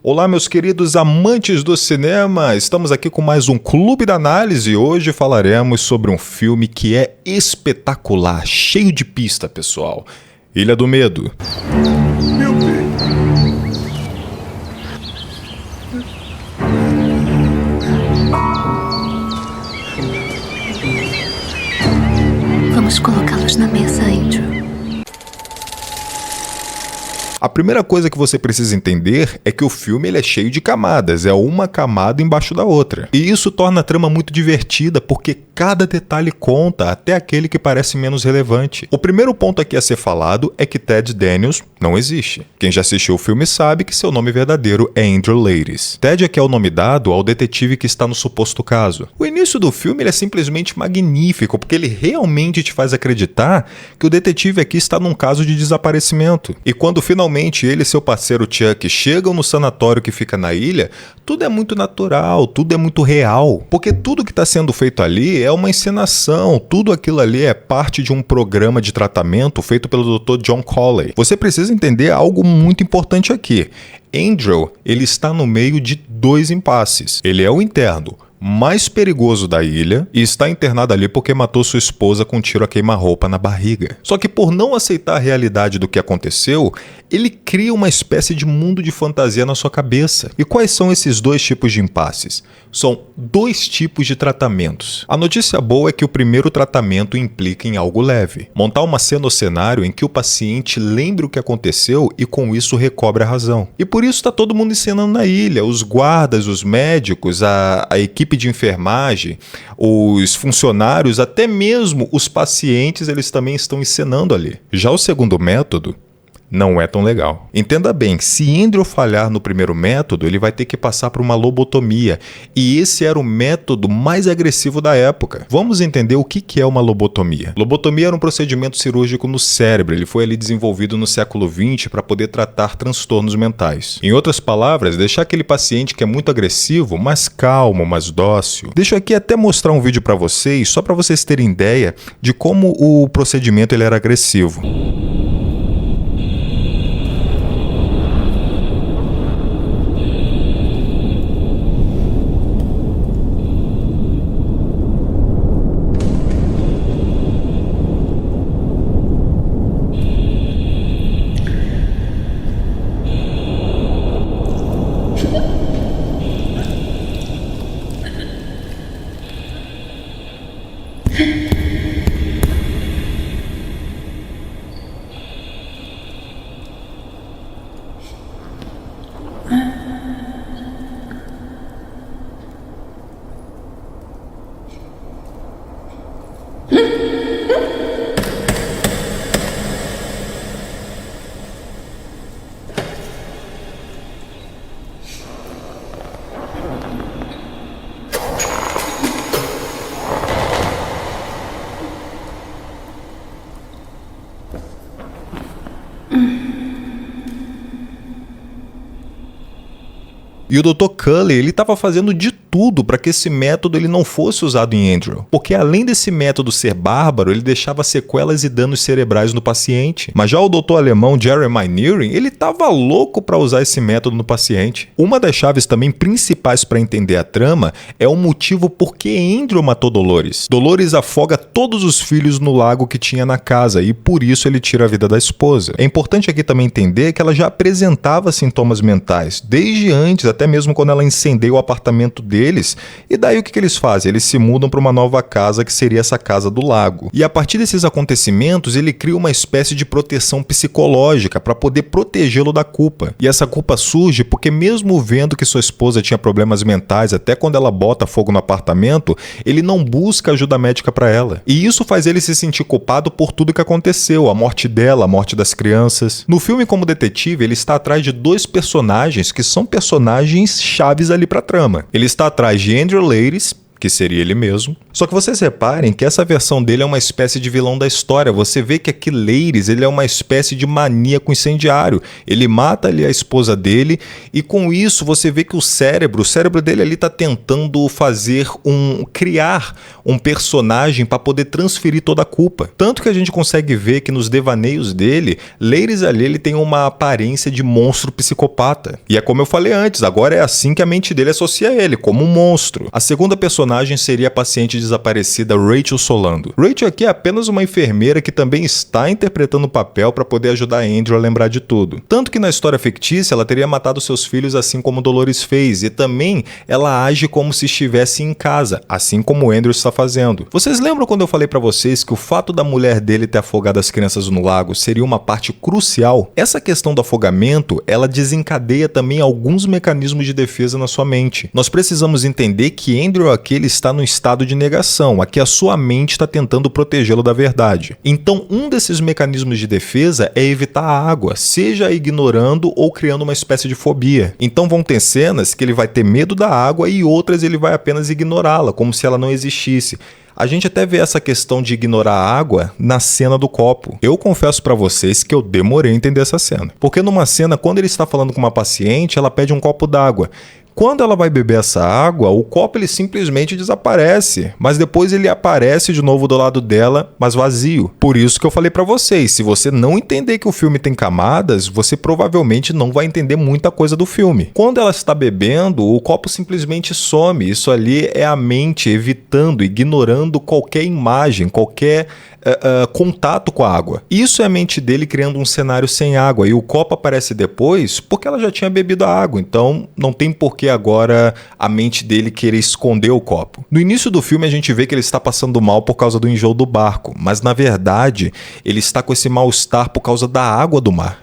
Olá, meus queridos amantes do cinema, estamos aqui com mais um Clube da Análise e hoje falaremos sobre um filme que é espetacular, cheio de pista, pessoal. Ilha do Medo. Meu bem. Vamos colocá-los na mesa, Andrew. A primeira coisa que você precisa entender é que o filme ele é cheio de camadas, é uma camada embaixo da outra. E isso torna a trama muito divertida porque cada detalhe conta, até aquele que parece menos relevante. O primeiro ponto aqui a ser falado é que Ted Daniels não existe. Quem já assistiu o filme sabe que seu nome verdadeiro é Andrew Ladies. Ted é que é o nome dado ao detetive que está no suposto caso. O início do filme ele é simplesmente magnífico porque ele realmente te faz acreditar que o detetive aqui está num caso de desaparecimento. E quando finalmente ele e seu parceiro Chuck chegam no sanatório que fica na ilha, tudo é muito natural, tudo é muito real. Porque tudo que está sendo feito ali é uma encenação, tudo aquilo ali é parte de um programa de tratamento feito pelo Dr. John Cawley. Você precisa entender algo muito importante aqui. Andrew, ele está no meio de dois impasses. Ele é o interno mais perigoso da ilha e está internado ali porque matou sua esposa com um tiro a queima-roupa na barriga. Só que por não aceitar a realidade do que aconteceu, ele cria uma espécie de mundo de fantasia na sua cabeça. E quais são esses dois tipos de impasses? São dois tipos de tratamentos. A notícia boa é que o primeiro tratamento implica em algo leve. Montar uma cena ou cenário em que o paciente lembre o que aconteceu e com isso recobre a razão. E por isso está todo mundo encenando na ilha. Os guardas, os médicos, a equipe de enfermagem, os funcionários, até mesmo os pacientes, eles também estão encenando ali. Já o segundo método não é tão legal. Entenda bem, se Andrew falhar no primeiro método, ele vai ter que passar por uma lobotomia, e esse era o método mais agressivo da época. Vamos entender o que é uma lobotomia. Lobotomia era um procedimento cirúrgico no cérebro, ele foi ali desenvolvido no século XX para poder tratar transtornos mentais. Em outras palavras, deixar aquele paciente que é muito agressivo, mais calmo, mais dócil. Deixa eu aqui até mostrar um vídeo para vocês, só para vocês terem ideia de como o procedimento ele era agressivo. E o Dr. Cawley, ele estava fazendo de tudo para que esse método ele não fosse usado em Andrew. Porque além desse método ser bárbaro, ele deixava sequelas e danos cerebrais no paciente. Mas já o doutor alemão Jeremiah Nearing, ele estava louco para usar esse método no paciente. Uma das chaves também principais para entender a trama é o motivo por que Andrew matou Dolores. Dolores afoga todos os filhos no lago que tinha na casa e por isso ele tira a vida da esposa. É importante aqui também entender que ela já apresentava sintomas mentais, desde antes, até mesmo quando ela incendeia o apartamento deles, e daí o que eles fazem? Eles se mudam para uma nova casa que seria essa casa do lago. E a partir desses acontecimentos, ele cria uma espécie de proteção psicológica para poder protegê-lo da culpa. E essa culpa surge porque mesmo vendo que sua esposa tinha problemas mentais, até quando ela bota fogo no apartamento, ele não busca ajuda médica para ela. E isso faz ele se sentir culpado por tudo que aconteceu, a morte dela, a morte das crianças. No filme, como detetive, ele está atrás de dois personagens que são personagens chaves ali pra trama. Ele está atrás de Andrew Ladies, que seria ele mesmo. Só que vocês reparem que essa versão dele é uma espécie de vilão da história. Você vê que aqui Leiris, ele é uma espécie de maníaco incendiário. Ele mata ali a esposa dele e com isso você vê que o cérebro dele ali tá tentando criar um personagem para poder transferir toda a culpa. Tanto que a gente consegue ver que nos devaneios dele, Leiris ali ele tem uma aparência de monstro psicopata. E é como eu falei antes, agora é assim que a mente dele associa ele, como um monstro. A segunda personagem seria a paciente desaparecida Rachel Solando. Rachel aqui é apenas uma enfermeira que também está interpretando o papel para poder ajudar Andrew a lembrar de tudo. Tanto que na história fictícia ela teria matado seus filhos assim como Dolores fez, e também ela age como se estivesse em casa, assim como Andrew está fazendo. Vocês lembram quando eu falei para vocês que o fato da mulher dele ter afogado as crianças no lago seria uma parte crucial? Essa questão do afogamento, ela desencadeia também alguns mecanismos de defesa na sua mente. Nós precisamos entender que Andrew aqui ele está no estado de negação, aqui a sua mente está tentando protegê-lo da verdade. Então um desses mecanismos de defesa é evitar a água, seja ignorando ou criando uma espécie de fobia. Então vão ter cenas que ele vai ter medo da água e outras ele vai apenas ignorá-la, como se ela não existisse. A gente até vê essa questão de ignorar a água na cena do copo. Eu confesso pra vocês que eu demorei a entender essa cena. Porque numa cena, quando ele está falando com uma paciente, ela pede um copo d'água. Quando ela vai beber essa água, o copo ele simplesmente desaparece, mas depois ele aparece de novo do lado dela, mas vazio. Por isso que eu falei pra vocês, se você não entender que o filme tem camadas, você provavelmente não vai entender muita coisa do filme. Quando ela está bebendo, o copo simplesmente some. Isso ali é a mente evitando, ignorando qualquer imagem, qualquer contato com a água. Isso é a mente dele criando um cenário sem água, e o copo aparece depois porque ela já tinha bebido a água, então não tem por que agora a mente dele querer esconder o copo. No início do filme a gente vê que ele está passando mal por causa do enjoo do barco, mas na verdade ele está com esse mal-estar por causa da água do mar.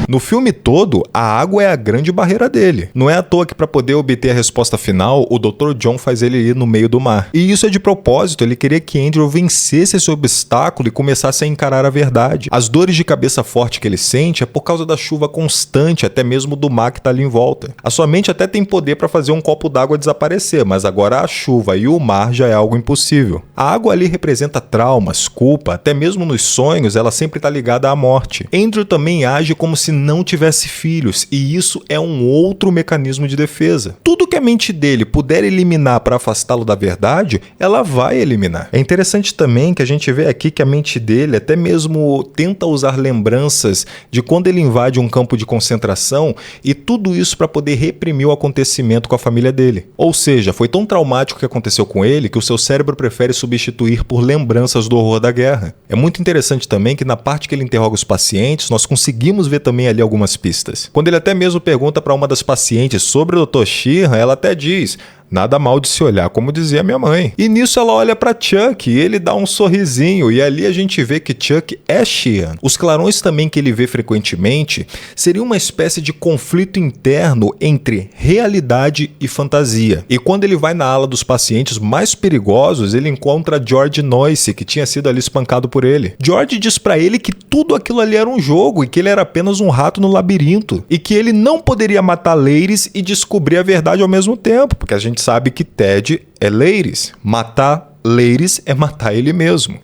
No filme todo, a água é a grande barreira dele. Não é à toa que para poder obter a resposta final, o Dr. John faz ele ir no meio do mar. E isso é de propósito, ele queria que Andrew vencesse esse obstáculo e começasse a encarar a verdade. As dores de cabeça forte que ele sente é por causa da chuva constante, até mesmo do mar que está ali em volta. A sua mente até tem poder para fazer um copo d'água desaparecer, mas agora a chuva e o mar já é algo impossível. A água ali representa traumas, culpa, até mesmo nos sonhos ela sempre está ligada à morte. Andrew também age como se não tivesse filhos, e isso é um outro mecanismo de defesa. Tudo que a mente dele puder eliminar para afastá-lo da verdade, ela vai eliminar. É interessante também que a gente vê aqui que a mente dele até mesmo tenta usar lembranças de quando ele invade um campo de concentração, e tudo isso para poder reprimir o acontecimento com a família dele. Ou seja, foi tão traumático o que aconteceu com ele que o seu cérebro prefere substituir por lembranças do horror da guerra. É muito interessante também que na parte que ele interroga os pacientes, nós conseguimos ver também ali algumas pistas. Quando ele até mesmo pergunta para uma das pacientes sobre o Dr. Sheehan, ela até diz: nada mal de se olhar, como dizia minha mãe. E nisso ela olha para Chuck e ele dá um sorrisinho, e ali a gente vê que Chuck é Sheehan. Os clarões também que ele vê frequentemente seria uma espécie de conflito interno entre realidade e fantasia. E quando ele vai na ala dos pacientes mais perigosos, ele encontra George Noyce, que tinha sido ali espancado por ele. George diz para ele que tudo aquilo ali era um jogo e que ele era apenas um rato no labirinto, e que ele não poderia matar Leiris e descobrir a verdade ao mesmo tempo, porque a gente sabe que Ted é Leiris. Matar Leiris é matar ele mesmo.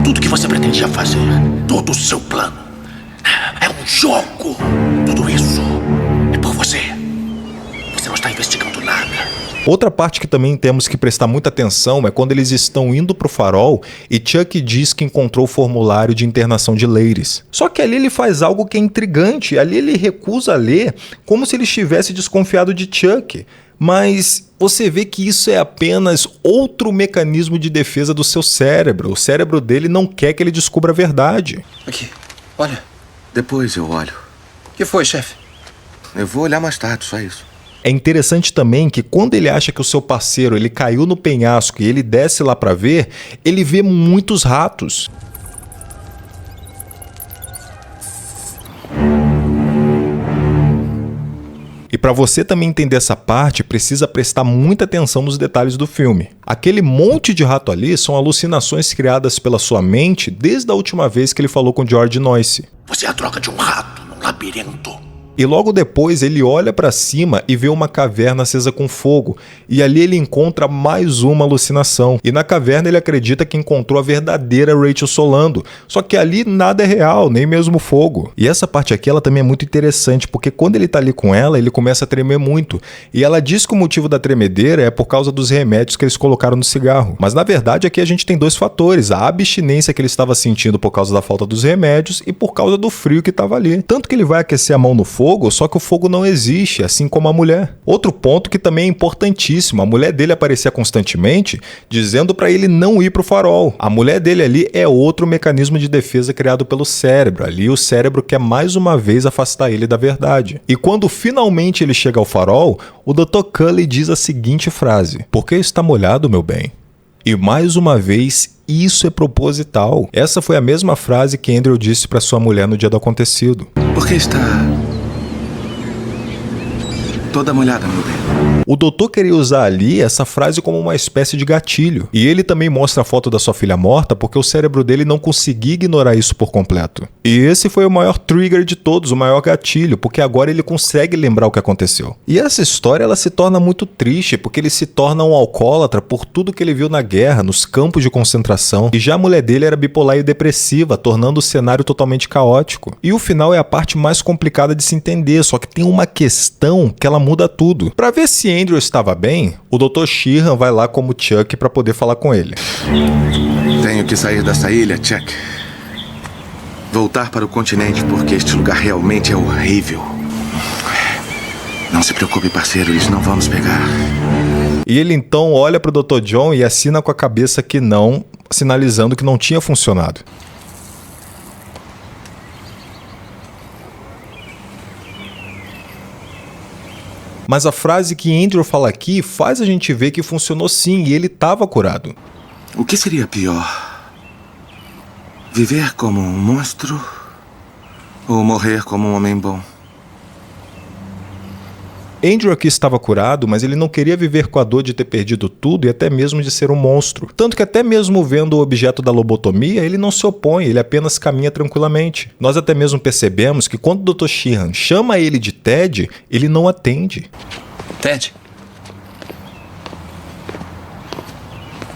Tudo que você pretendia fazer, todo o seu plano, é um jogo. Tudo isso é por você. Você não está investigando nada. Outra parte que também temos que prestar muita atenção é quando eles estão indo pro farol e Chuck diz que encontrou o formulário de internação de Leiris. Só que ali ele faz algo que é intrigante, ali ele recusa ler como se ele estivesse desconfiado de Chuck. Mas você vê que isso é apenas outro mecanismo de defesa do seu cérebro. O cérebro dele não quer que ele descubra a verdade. Aqui, olha. Depois eu olho. O que foi, chefe? Eu vou olhar mais tarde, só isso. É interessante também que quando ele acha que o seu parceiro ele caiu no penhasco e ele desce lá para ver, ele vê muitos ratos. E para você também entender essa parte, precisa prestar muita atenção nos detalhes do filme. Aquele monte de rato ali são alucinações criadas pela sua mente desde a última vez que ele falou com George Noyce. Você é a droga de um rato, não labirinto. E logo depois ele olha para cima e vê uma caverna acesa com fogo, e ali ele encontra mais uma alucinação. E na caverna ele acredita que encontrou a verdadeira Rachel Solando, só que ali nada é real, nem mesmo fogo. E essa parte aqui ela também é muito interessante, porque quando ele tá ali com ela, ele começa a tremer muito, e ela diz que o motivo da tremedeira é por causa dos remédios que eles colocaram no cigarro. Mas na verdade aqui a gente tem dois fatores, a abstinência que ele estava sentindo por causa da falta dos remédios e por causa do frio que estava ali. Tanto que ele vai aquecer a mão no fogo, só que o fogo não existe, assim como a mulher. Outro ponto que também é importantíssimo, a mulher dele aparecia constantemente dizendo para ele não ir pro farol. A mulher dele ali é outro mecanismo de defesa criado pelo cérebro. Ali o cérebro quer mais uma vez afastar ele da verdade. E quando finalmente ele chega ao farol, o Dr. Cully diz a seguinte frase: "Por que está molhado, meu bem?" E mais uma vez, isso é proposital. Essa foi a mesma frase que Andrew disse para sua mulher no dia do acontecido. Por que está toda molhada, meu bem? O doutor queria usar ali essa frase como uma espécie de gatilho. E ele também mostra a foto da sua filha morta porque o cérebro dele não conseguia ignorar isso por completo. E esse foi o maior trigger de todos, o maior gatilho, porque agora ele consegue lembrar o que aconteceu. E essa história ela se torna muito triste, porque ele se torna um alcoólatra por tudo que ele viu na guerra, nos campos de concentração. E já a mulher dele era bipolar e depressiva, tornando o cenário totalmente caótico. E o final é a parte mais complicada de se entender, só que tem uma questão que ela muda tudo. Para ver se Andrew estava bem, o Dr. Sheehan vai lá como Chuck para poder falar com ele. Tenho que sair dessa ilha, Chuck. Voltar para o continente, porque este lugar realmente é horrível. Não se preocupe, parceiro, eles não vão nos pegar. E ele então olha para o Dr. John e assina com a cabeça que não, sinalizando que não tinha funcionado. Mas a frase que Andrew fala aqui faz a gente ver que funcionou sim e ele estava curado. O que seria pior? Viver como um monstro ou morrer como um homem bom? Andrew aqui estava curado, mas ele não queria viver com a dor de ter perdido tudo e até mesmo de ser um monstro. Tanto que até mesmo vendo o objeto da lobotomia, ele não se opõe, ele apenas caminha tranquilamente. Nós até mesmo percebemos que quando o Dr. Sheehan chama ele de Ted, ele não atende. Ted?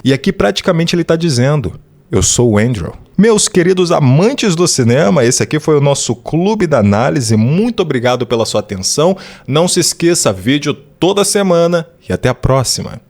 E aqui praticamente ele está dizendo: eu sou o Andrew. Meus queridos amantes do cinema, esse aqui foi o nosso Clube da Análise. Muito obrigado pela sua atenção. Não se esqueça, vídeo toda semana e até a próxima.